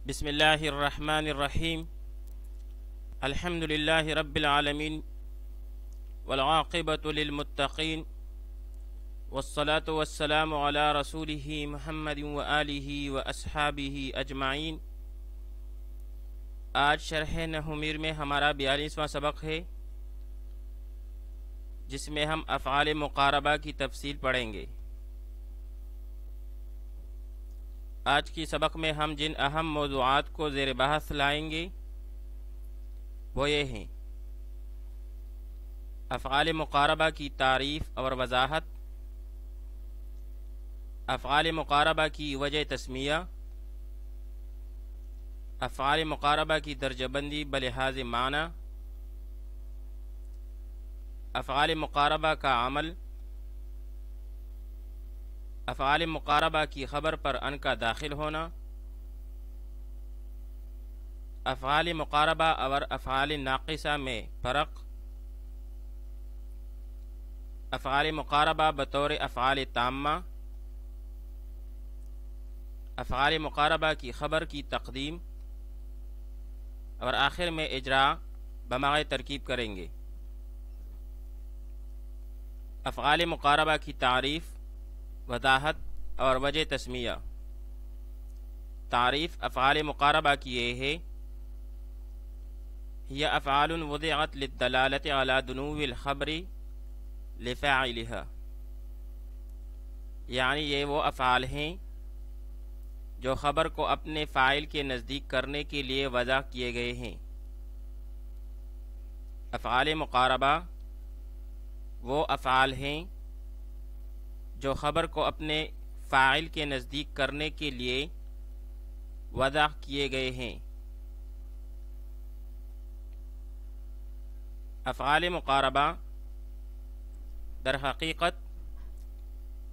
بسم اللہ الرحمن الرحیم الحمد للہ رب العالمین والعاقبۃ للمتقین والصلاة والسلام علی رسولہ محمد وآلہ واصحابہ اجمعین۔ آج شرح نحومیر میں ہمارا 42واں سبق ہے، جس میں ہم افعال مقاربہ کی تفصیل پڑھیں گے۔ آج کی سبق میں ہم جن اہم موضوعات کو زیر بحث لائیں گے وہ یہ ہیں: افعال مقاربہ کی تعریف اور وضاحت، افعال مقاربہ کی وجہ تسمیہ، افعال مقاربہ کی درجہ بندی بلحاظ معنی، افعال مقاربہ کا عمل، افعال مقاربہ کی خبر پر ان کا داخل ہونا، افعال مقاربہ اور افعال ناقصہ میں فرق، افعال مقاربہ بطور افعال تامہ، افعال مقاربہ کی خبر کی تقدیم، اور آخر میں اجراء بمعنی ترکیب کریں گے۔ افعال مقاربہ کی تعریف، وضاحت اور وجہ تسمیہ۔ تعریف افعال مقاربہ کی یہ ہے: ہی افعال وضعت للدلالة على دنو الخبر لفاعلها، یعنی یہ وہ افعال ہیں جو خبر کو اپنے فاعل کے نزدیک کرنے کے لیے وضع کیے گئے ہیں۔ افعال مقاربہ وہ افعال ہیں جو خبر کو اپنے فاعل کے نزدیک کرنے کے لیے وضع کیے گئے ہیں۔ افعال مقاربہ در حقیقت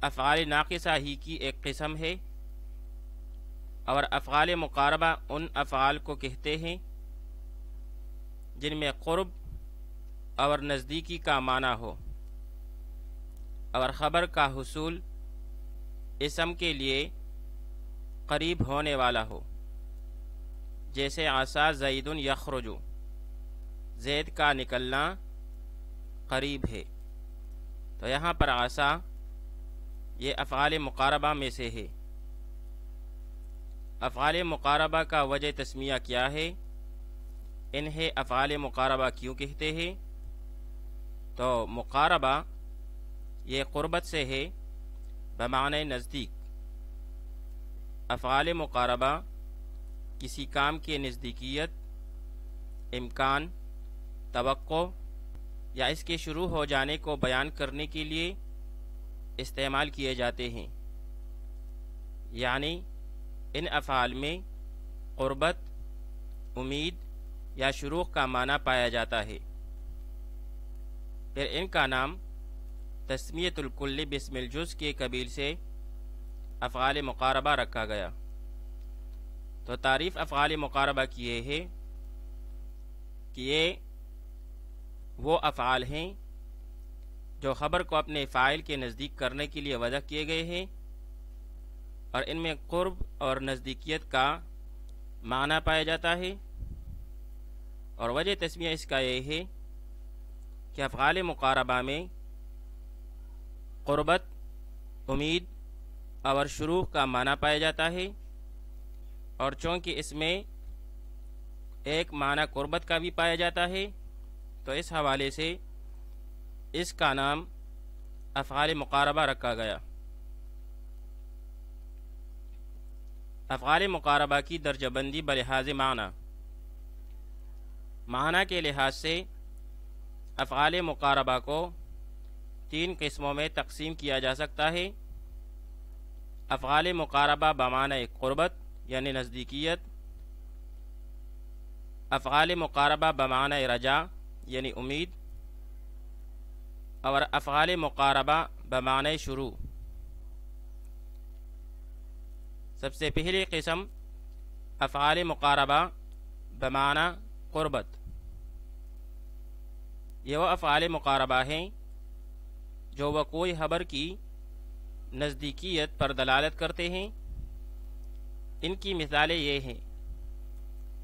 افعال ناقصہ ہی کی ایک قسم ہے، اور افعال مقاربہ ان افعال کو کہتے ہیں جن میں قرب اور نزدیکی کا معنی ہو، اور خبر کا حصول اسم کے لیے قریب ہونے والا ہو، جیسے عصا زید یخرج، زید کا نکلنا قریب ہے۔ تو یہاں پر عصا یہ افعال مقاربہ میں سے ہے۔ افعال مقاربہ کا وجہ تسمیہ کیا ہے؟ انہیں افعال مقاربہ کیوں کہتے ہیں؟ تو مقاربہ یہ قربت سے ہے بمعنی نزدیک۔ افعال مقاربہ کسی کام کے نزدیکیت، امکان، توقع یا اس کے شروع ہو جانے کو بیان کرنے کے لیے استعمال کیے جاتے ہیں، یعنی ان افعال میں قربت، امید یا شروع کا معنی پایا جاتا ہے۔ پھر ان کا نام تسمیۃ الکل باسم الجزء کے قبیل سے افعال مقاربہ رکھا گیا۔ تو تعریف افعال مقاربہ کی یہ ہے کہ یہ وہ افعال ہیں جو خبر کو اپنے فاعل کے نزدیک کرنے کے لیے وضع کیے گئے ہیں، اور ان میں قرب اور نزدیکیت کا معنی پایا جاتا ہے۔ اور وجہ تسمیہ اس کا یہ ہے کہ افعال مقاربہ میں قربت، امید اور شروع کا معنی پایا جاتا ہے، اور چونکہ اس میں ایک معنی قربت کا بھی پایا جاتا ہے، تو اس حوالے سے اس کا نام افعال مقاربہ رکھا گیا۔ افعال مقاربہ کی درجہ بندی بلحاظ معنی۔ معنی کے لحاظ سے افعال مقاربہ کو 3 قسموں میں تقسیم کیا جا سکتا ہے: افعال مقاربہ بمعنی قربت یعنی نزدیکیت، افعال مقاربہ بمعنی رجا یعنی امید، اور افعال مقاربہ بمعنی شروع۔ سب سے پہلی قسم افعال مقاربہ بمعنی قربت۔ یہ وہ افعال مقاربہ ہیں جو وقوع خبر کی نزدیکیت پر دلالت کرتے ہیں۔ ان کی مثالیں یہ ہیں: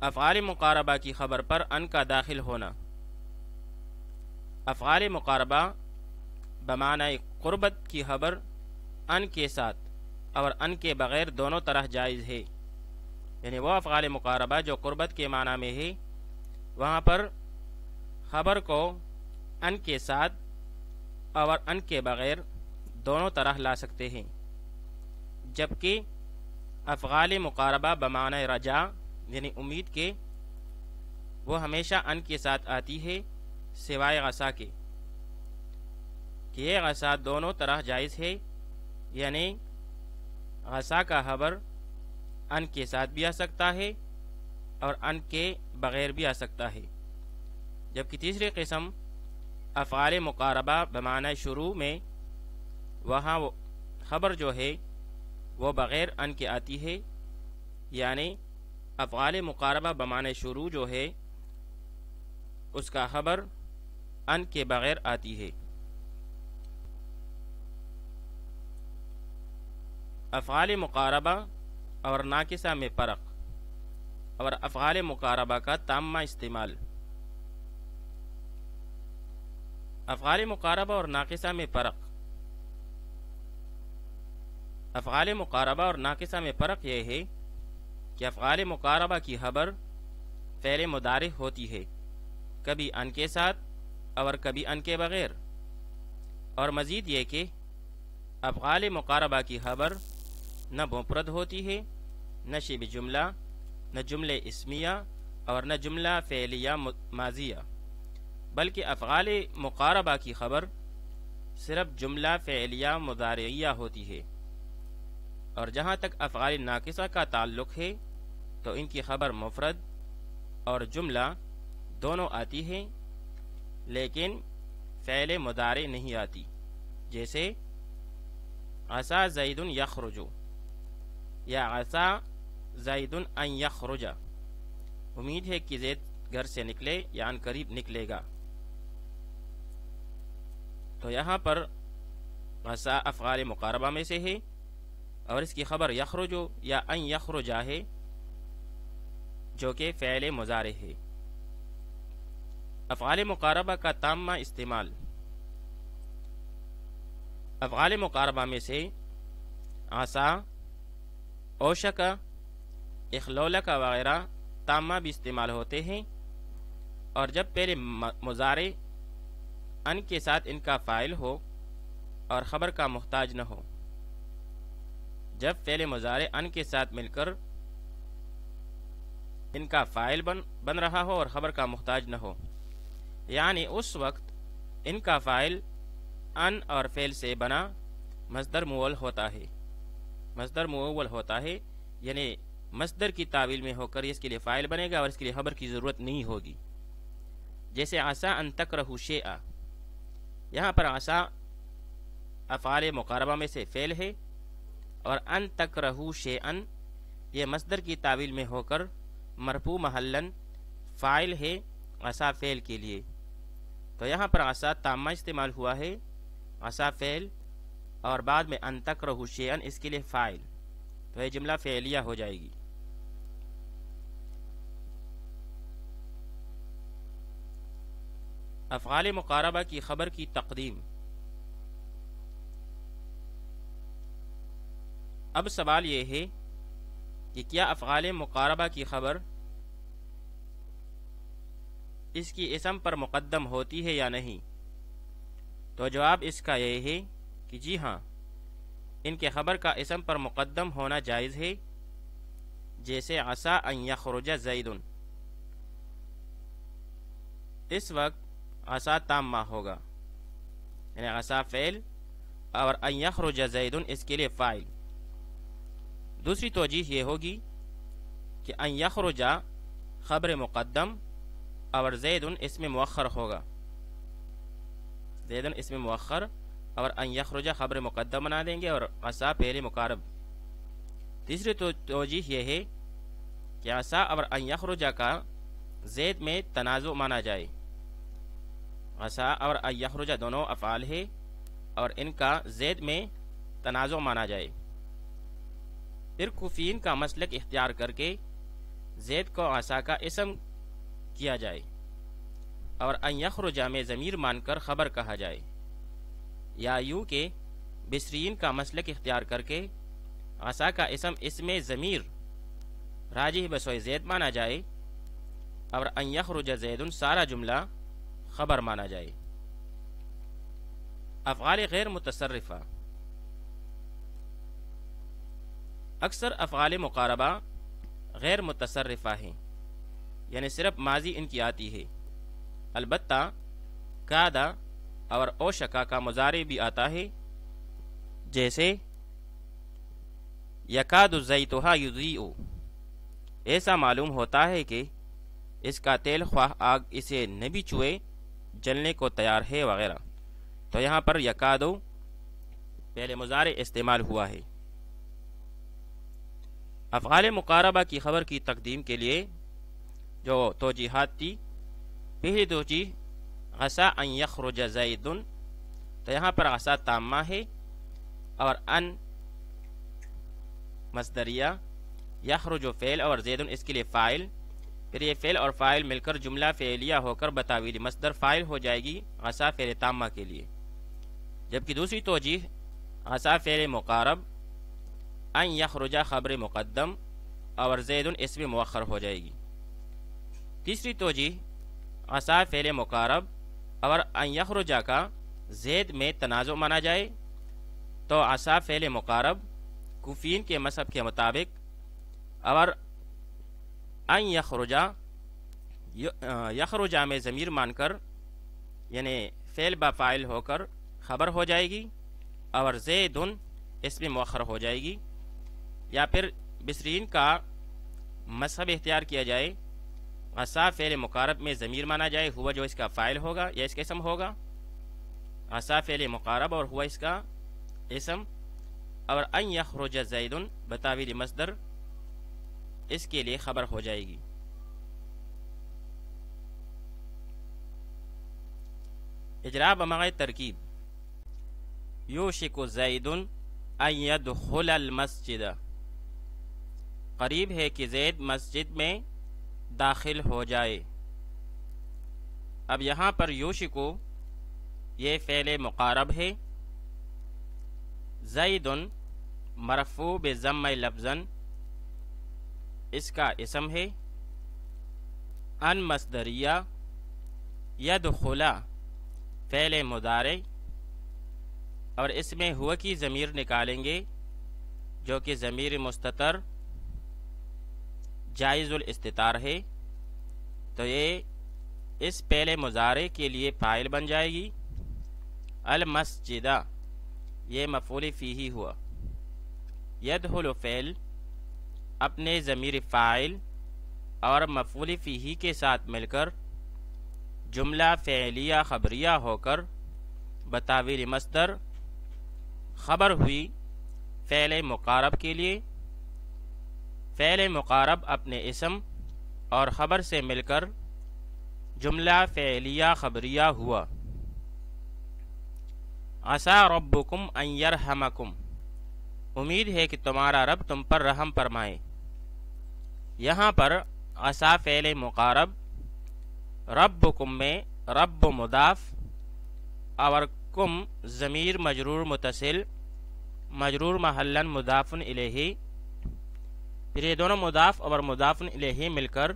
افعال مقاربہ کی خبر پر ان کا داخل ہونا۔ افعال مقاربہ بمعنی قربت کی خبر ان کے ساتھ اور ان کے بغیر دونوں طرح جائز ہے، یعنی وہ افعال مقاربہ جو قربت کے معنی میں ہے وہاں پر خبر کو ان کے ساتھ اور ان کے بغیر دونوں طرح لا سکتے ہیں، جبکہ افعال مقاربہ بمعنی رجا یعنی امید کے وہ ہمیشہ ان کے ساتھ آتی ہے سوائے عسا کے، کہ یہ عسا دونوں طرح جائز ہے، یعنی عسا کا خبر ان کے ساتھ بھی آ سکتا ہے اور ان کے بغیر بھی آ سکتا ہے، جبکہ تیسری قسم افعال مقاربہ بمعنی شروع میں وہاں وہ خبر جو ہے وہ بغیر ان کے آتی ہے، یعنی افعال مقاربہ بمعنی شروع جو ہے اس کا خبر ان کے بغیر آتی ہے۔ افعال مقاربہ اور ناقصہ میں فرق اور افعال مقاربہ کا تامہ استعمال۔ افعال مقاربہ اور ناقصہ میں فرق۔ افعال مقاربہ اور ناقصہ میں فرق یہ ہے کہ افعال مقاربہ کی خبر فعل مضارع ہوتی ہے، کبھی ان کے ساتھ اور کبھی ان کے بغیر، اور مزید یہ کہ افعال مقاربہ کی خبر نہ مفرد ہوتی ہے، نہ شبہ جملہ، نہ جملے اسمیہ اور نہ جملہ فعلیہ ماضیہ، بلکہ افعال مقاربہ کی خبر صرف جملہ فعلیہ مضارعیہ ہوتی ہے، اور جہاں تک افعال ناقصہ کا تعلق ہے تو ان کی خبر مفرد اور جملہ دونوں آتی ہیں، لیکن فعل مضارع نہیں آتی، جیسے عسا زید یخرج یا عسا زید ان یخرج، امید ہے کہ زید گھر سے نکلے یا ان قریب نکلے گا۔ تو یہاں پر عسا افعال مقاربہ میں سے ہے اور اس کی خبر یخرج یا ان یخرج ہے جو کہ فعل مضارع ہے۔ افعال مقاربہ کا تامہ استعمال۔ افعال مقاربہ میں سے عسا، اوشکا، اخلولکا وغیرہ تامہ بھی استعمال ہوتے ہیں، اور جب پہلے مضارع ان کے ساتھ ان کا فاعل ہو اور خبر کا محتاج نہ ہو، جب فعل مضارع ان کے ساتھ مل کر ان کا فاعل بن رہا ہو اور خبر کا محتاج نہ ہو، یعنی اس وقت ان کا فاعل ان اور فعل سے بنا مصدر مؤول ہوتا ہے۔ مصدر مؤول ہوتا ہے یعنی مصدر کی تعویل میں ہو کر اس کے لیے فاعل بنے گا اور اس کے لیے خبر کی ضرورت نہیں ہوگی، جیسے عسا ان تکرہوا شیئا، یہاں پر عسا افعال مقاربہ میں سے فعل ہے اور ان تکرہوا شیئا یہ مصدر کی تعویل میں ہو کر مرفوع محلاً فاعل ہے عسا فعل کے لیے، تو یہاں پر عسا تامہ استعمال ہوا ہے، عسا فعل اور بعد میں ان تکرہوا شیئا اس کے لیے فاعل، تو یہ جملہ فعلیہ ہو جائے گی۔ افعال مقاربہ کی خبر کی تقدیم۔ اب سوال یہ ہے کہ کیا افعال مقاربہ کی خبر اس کی اسم پر مقدم ہوتی ہے یا نہیں؟ تو جواب اس کا یہ ہے کہ جی ہاں، ان کے خبر کا اسم پر مقدم ہونا جائز ہے، جیسے عسا ان یخرج زید، اس وقت عسا تامہ ہوگا، یعنی عسا فعل اور ان یخرج زید اس کے لیے فاعل۔ دوسری توجیہ یہ ہوگی کہ ان یخرج خبر مقدم اور زید اسم مؤخر ہوگا، زید اسم مؤخر اور ان یخرج خبر مقدم بنا دیں گے اور عسا فعل مقارب۔ تیسری توجیہ یہ ہے کہ عسا اور ان یخرج کا زید میں تنازع مانا جائے، عسا اور ان یخرج دونوں افعال ہے اور ان کا زید میں تنازع مانا جائے۔ پھر کوفیین کا مسلک اختیار کر کے زید کو عصا کا اسم کیا جائے اور ان یخرج میں ضمیر مان کر خبر کہا جائے، یا یوں کہ بصریین کا مسلک اختیار کر کے عصا کا اسم ضمیر راجح بسوئے زید مانا جائے اور ان یخرج زید سارا جملہ خبر مانا جائے۔ افعال غیر متصرفہ، اکثر افعال مقاربہ غیر متصرفہ ہیں، یعنی صرف ماضی ان کی آتی ہے، البتہ کادا اور اوشکا کا مضارع بھی آتا ہے، جیسے یکاد زیتھا یضیء، ایسا معلوم ہوتا ہے کہ اس کا تیل خواہ آگ اسے نہ بھی چھوئے جلنے کو تیار ہے وغیرہ۔ تو یہاں پر یکادو پہلے مضارع استعمال ہوا ہے۔ افعال مقاربہ کی خبر کی تقدیم کے لیے جو توجیحات تھی، پہلی توجیح عسا ان یخرج زید، تو یہاں پر عسا تامہ ہے اور ان مصدریہ، یخرج فعل اور زید اس کے لیے فاعل، پھر یہ فعل اور فاعل مل کر جملہ فعلیہ ہو کر بتاویل مصدر فاعل ہو جائے گی عسا فعل تامہ کے لیے۔ جبکہ دوسری توجیح عسا فعل مقارب، ان یخرج خبر مقدم اور زید اسم مؤخر ہو جائے گی۔ تیسری توجیح عسا فعل مقارب اور ان یخرج کا زید میں تنازع مانا جائے تو عسا فعل مقارب کوفین کے مذہب کے مطابق اور ان یخرجا میں ضمیر مان کر یعنی فعل با فاعل ہو کر خبر ہو جائے گی اور زیدن اسم مؤخر ہو جائے گی، یا پھر بصرین کا مذہب اختیار کیا جائے عسا فعل مقارب میں ضمیر مانا جائے، ہوا جو اس کا فاعل ہوگا یا اس کا اسم ہوگا، عسا فعل مقارب اور ہوا اس کا اسم، اور ان یخرج زیدن بتاویل مصدر اس کے لیے خبر ہو جائے گی۔ اجرا بمعنی ترکیب، یوشک زید ان یدخل المسجد، قریب ہے کہ زید مسجد میں داخل ہو جائے۔ اب یہاں پر یوشکو یہ فعل مقارب ہے، زیدن مرفوع بضم لفظاً اس کا اسم ہے، ان مصدریہ، یدخلا فعل مضارع اور اس میں ہوا کی ضمیر نکالیں گے جو کہ ضمیر مستتر جائز الاستتار ہے، تو یہ اس پہلے مضارع کے لیے فاعل بن جائے گی۔ المسجدہ یہ مفعول فیہ ہوا، یدخل فعل اپنے ضمیر فاعل اور مفعول فیہ کے ساتھ مل کر جملہ فعلیہ خبریہ ہو کر بتاویل مصدر خبر ہوئی فعل مقارب کے لیے۔ فعل مقارب اپنے اسم اور خبر سے مل کر جملہ فعلیہ خبریہ ہوا۔ عسیٰ ربکم ان یرحمکم، امید ہے کہ تمہارا رب تم پر رحم فرمائے۔ یہاں پر عسیٰ فعل مقارب، ربکم میں رب مضاف اور کم ضمیر مجرور متصل، مجرور محلاً مضاف الیہ، پھر یہ دونوں مضاف اور مضاف الیہ مل کر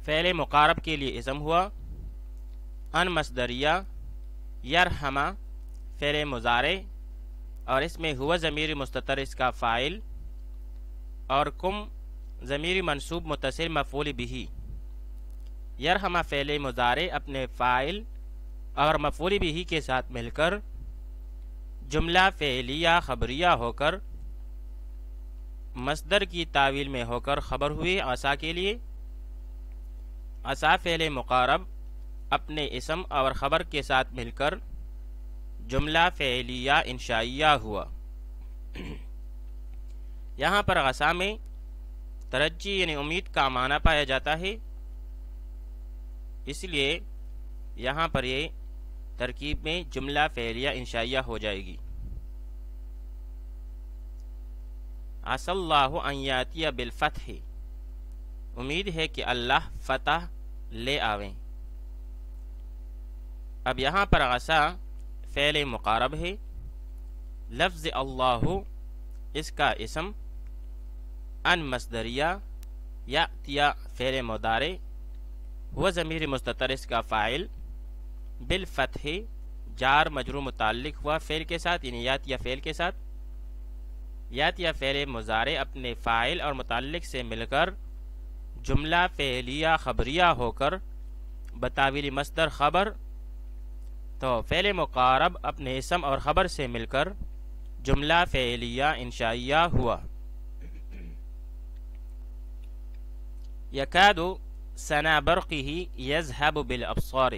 فعل مقارب کے لیے اسم ہوا۔ ان مصدریہ، یرحمہ فعل مضارع اور اس میں ہوا ضمیر مستتر اس کا فاعل، اور کم ضمیر منصوب متصل مفعول بہ۔ یرحمہ فعل مضارع اپنے فاعل اور مفعول بہ کے ساتھ مل کر جملہ فعلیہ خبریہ ہو کر مصدر کی تاویل میں ہو کر خبر ہوئی عسیٰ کے لیے۔ عسیٰ فعل مقارب اپنے اسم اور خبر کے ساتھ مل کر جملہ فعلیہ انشائیہ ہوا۔ یہاں پر عسیٰ میں ترجی یعنی امید کا معنی پایا جاتا ہے، اس لیے یہاں پر یہ ترکیب میں جملہ فعلیہ انشائیہ ہو جائے گی۔ عسى اللہ ان یاتی بالفتح، امید ہے کہ اللہ فتح لے آویں۔ اب یہاں پر عسا فعل مقارب ہے، لفظ اللہ اس کا اسم، ان مصدریہ، یأتیا فعل مضارع، ہوا ضمیر مستتر اس کا فاعل، بالفتح جار مجرور متعلق ہوا فعل کے ساتھ، یعنی یأتیا فعل کے ساتھ، یأتیا فعل مضارع اپنے فاعل اور متعلق سے مل کر جملہ فعلیہ خبریہ ہو کر بتاویل مصدر خبر، تو فعل مقارب اپنے اسم اور خبر سے مل کر جملہ فعلیہ انشائیہ ہوا۔ یکاد سنا برقہ یذہب بالابصار،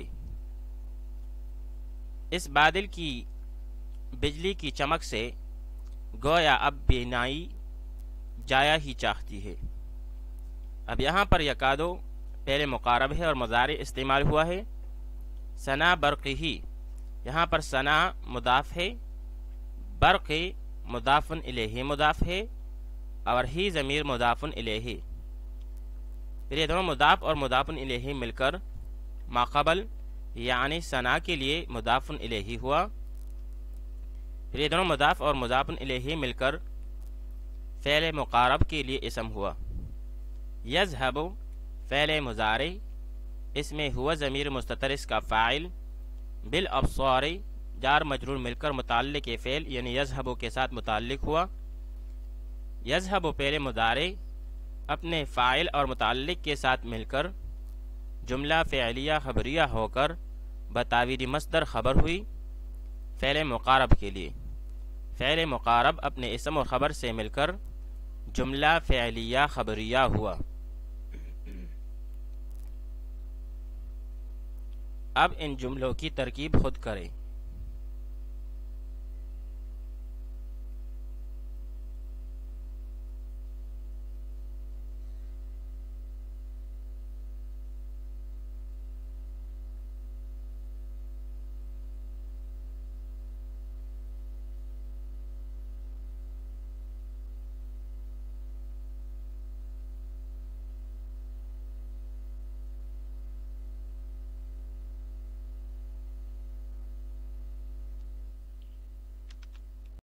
اس بادل کی بجلی کی چمک سے گویا اب بینائی جایا ہی چاہتی ہے۔ اب یہاں پر یکادو پہلے مقارب ہے اور مضارع استعمال ہوا ہے۔ سنا برقہ، یہاں پر سنا مضاف ہے، برق مضاف الیہ مضاف ہے، اور ہی ضمیر مضاف الیہ، پھر یہ دونوں مضاف اور مضاف الیہ مل کر ماقبل یعنی سنا کے لیے مضاف الیہ ہوا، پھر یہ دونوں مضاف اور مضاف الیہ مل کر فعل مقارب کے لیے اسم ہوا۔ یذہب فعل مضارع، اس میں ہوا ضمیر مستتر اس کا فاعل، بالابصار جار مجرور مل کر متعلق فعل یعنی یذہب کے ساتھ متعلق ہوا۔ یذہب فعل مضارع اپنے فاعل اور متعلق کے ساتھ مل کر جملہ فعلیہ خبریہ ہو کر بتاویل مصدر خبر ہوئی فعل مقارب کے لیے۔ فعل مقارب اپنے اسم اور خبر سے مل کر جملہ فعلیہ خبریہ ہوا۔ اب ان جملوں کی ترکیب خود کریں۔